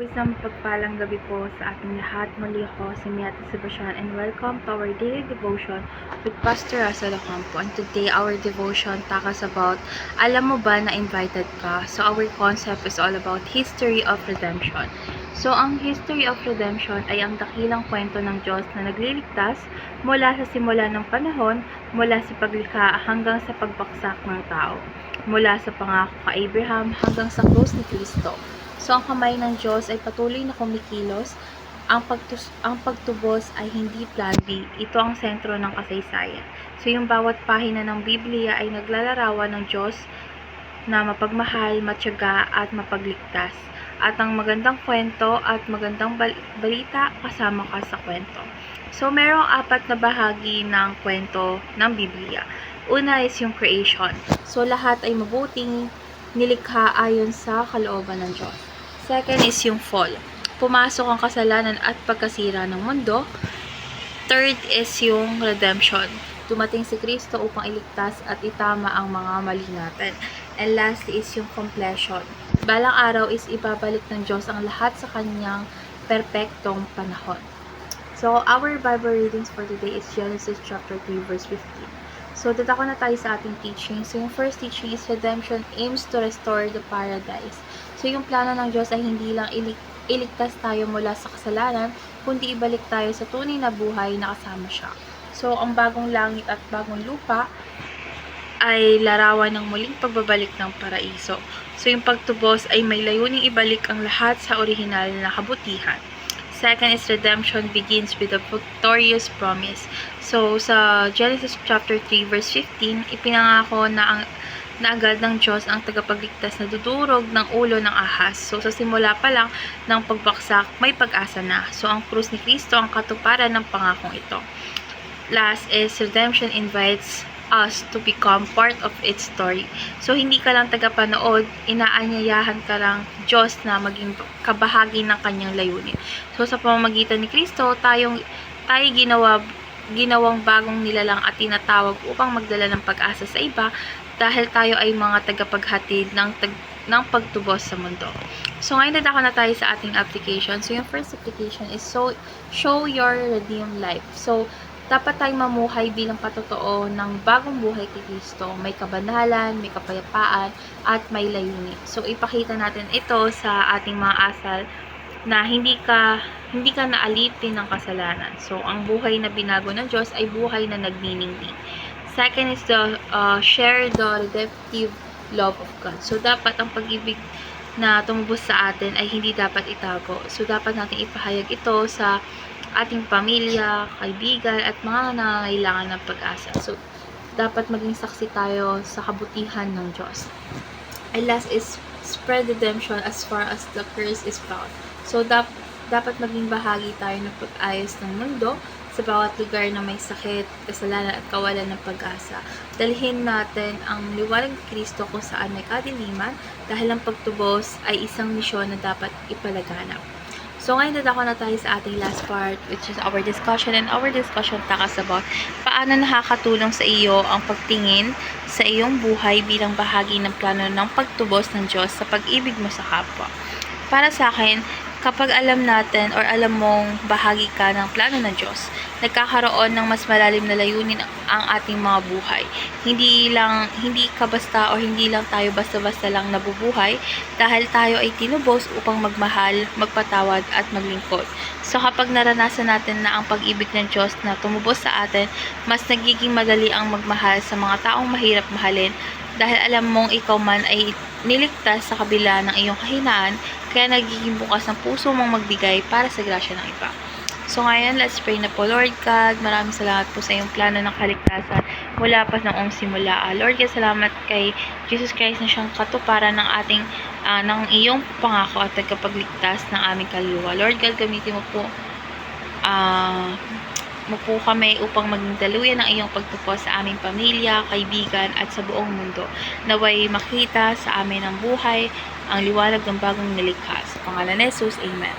Isang pagpalang gabi po sa ating lahat. Muli ako si Miata Sebastian and welcome to our daily devotion with Pastor Russell Ocampo. And today our devotion talks about, alam mo ba na invited ka? So our concept is all about history of redemption. So ang history of redemption ay ang dakilang kwento ng Diyos na nagliligtas mula sa simula ng panahon, mula sa paglikha hanggang sa pagbaksak ng tao, mula sa pangako kay Abraham hanggang sa krus ni Kristo. So, ang kamay ng Diyos ay patuloy na kumikilos. Ang pagtubos ay hindi plan B. Ito ang sentro ng kasaysayan. So, yung bawat pahina ng Biblia ay naglalarawan ng Diyos na mapagmahal, matyaga, at mapagligtas. At ang magandang kwento at magandang balita kasama ka sa kwento. So, merong 4 na bahagi ng kwento ng Biblia. Una is yung creation. So, lahat ay mabuting nilikha ayon sa kalooban ng Diyos. Second is yung fall. Pumasok ang kasalanan at pagkasira ng mundo. Third is yung redemption. Dumating si Kristo upang iligtas at itama ang mga mali natin. And lastly is yung completion. Balang araw is ibabalik ng Diyos ang lahat sa kanyang perpektong panahon. So, our Bible readings for today is Genesis chapter 3 verse 15. So, dadako na tayo sa ating teaching. So, yung first teaching is redemption aims to restore the paradise. So, yung plano ng Diyos ay hindi lang iligtas tayo mula sa kasalanan, kundi ibalik tayo sa tunay na buhay na kasama siya. So, ang bagong langit at bagong lupa ay larawan ng muling pagbabalik ng paraiso. So, yung pagtubos ay may layuning ibalik ang lahat sa orihinal na kabutihan. Second is redemption begins with a victorious promise. So, sa Genesis chapter 3 verse 15, ipinangako na agad ng Diyos ang tagapagligtas na dudurog ng ulo ng ahas. So, sa simula pa lang ng pagbaksak, may pag-asa na. So, ang krus ni Kristo ang katuparan ng pangakong ito. Last is redemption invites us to become part of its story. So, hindi ka lang tagapanood, inaanyayahan ka lang Diyos na maging kabahagi ng kanyang layunin. So, sa pamamagitan ni Kristo, tayo ginawang bagong nilalang at tinatawag upang magdala ng pag-asa sa iba dahil tayo ay mga tagapaghatid ng pagtubos sa mundo. So, ngayon dadako na tayo sa ating application. So, yung first application is show your redeemed life. So, dapat tayong mamuhay bilang patotoo ng bagong buhay kay Kristo. May kabanalan, may kapayapaan, at may layunin. So, ipakita natin ito sa ating mga asal na hindi ka naalipin ng kasalanan. So, ang buhay na binago ng Diyos ay buhay na nagniningning. Second is share the redemptive love of God. So, dapat ang pag-ibig na tumubos sa atin ay hindi dapat itago. So, dapat natin ipahayag ito sa ating pamilya, kaibigan, at mga nangangailangan ng pag-asa. So, dapat maging saksi tayo sa kabutihan ng Diyos. And last is spread redemption as far as the curse is found. So, dapat maging bahagi tayo ng pag-ayos ng mundo sa bawat lugar na may sakit, kasalanan at kawalan ng pag-asa. Dalhin natin ang liwanag ni Kristo kung saan may kadiliman dahil ang pagtubos ay isang misyon na dapat ipalaganap. So, ngayon dadako na tayo sa ating last part, which is our discussion. And our discussion takas about paano nakakatulong sa iyo ang pagtingin sa iyong buhay bilang bahagi ng plano ng pagtubos ng Diyos sa pag-ibig mo sa kapwa. Para sa akin, kapag alam natin or alam mong bahagi ka ng plano ng Diyos, nagkakaroon ng mas malalim na layunin ang ating mga buhay. Hindi ka basta o hindi lang tayo basta-basta lang nabubuhay dahil tayo ay tinubos upang magmahal, magpatawad at maglingkod. So kapag naranasan natin na ang pag-ibig ng Diyos na tumubos sa atin, mas nagiging madali ang magmahal sa mga taong mahirap mahalin dahil alam mong ikaw man ay niligtas sa kabila ng iyong kahinaan, kaya nagiging bukas ang puso mong magbigay para sa grasya ng iba. So ngayon, let's pray na po. Lord God, maraming salamat po sa iyong plano ng kaligtasan mula pa noong simula. Lord God, salamat kay Jesus Christ na siyang katuparan ng ng iyong pangako at tagapagligtas ng aming kaluluwa. Lord God, gamitin mo po kami upang maging daluyan ng iyong pagtupos sa aming pamilya, kaibigan at sa buong mundo. Naway makita sa amin ang buhay, ang liwanag ng bagong nilikha. Sa pangalan ni Jesus, Amen.